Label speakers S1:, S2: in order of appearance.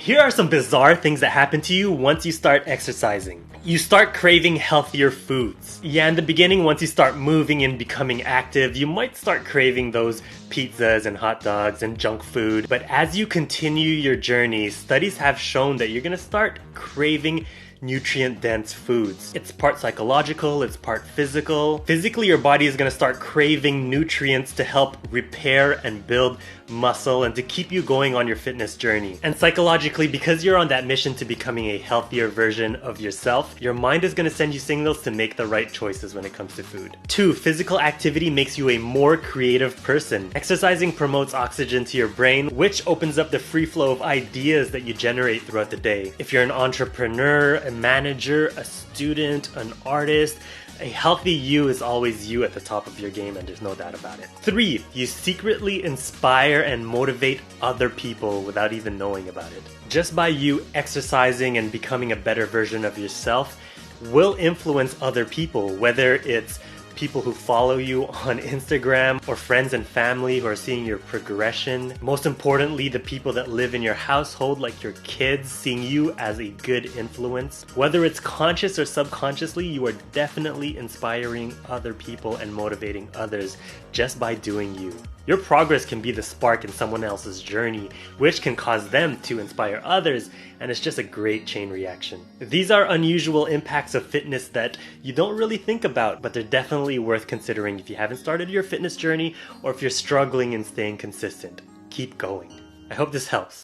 S1: Here are some bizarre things that happen to you once you start exercising. You start craving healthier foods. Yeah, in the beginning, once you start moving and becoming active, you might start craving those pizzas and hot dogs and junk food. But as you continue your journey, studies have shown that you're gonna start craving nutrient-dense foods. It's part psychological, it's part physical. Physically, your body is gonna start craving nutrients to help repair and build muscle and to keep you going on your fitness journey. And psychologically, because you're on that mission to becoming a healthier version of yourself, your mind is gonna send you signals to make the right choices when it comes to food. 2. Physical activity makes you a more creative person. Exercising promotes oxygen to your brain, which opens up the free flow of ideas that you generate throughout the day. If you're an entrepreneur, a manager, a student, an artist, a healthy you is always you at the top of your game, and there's no doubt about it. 3. You secretly inspire and motivate other people without even knowing about it. Just by you exercising and becoming a better version of yourself will influence other people, whether it's people who follow you on Instagram or friends and family who are seeing your progression. Most importantly, the people that live in your household, like your kids, seeing you as a good influence. Whether it's conscious or subconsciously, you are definitely inspiring other people and motivating others just by doing you. Your progress can be the spark in someone else's journey, which can cause them to inspire others, and it's just a great chain reaction. These are unusual impacts of fitness that you don't really think about, but they're definitely worth considering if you haven't started your fitness journey or if you're struggling in staying consistent. Keep going. I hope this helps.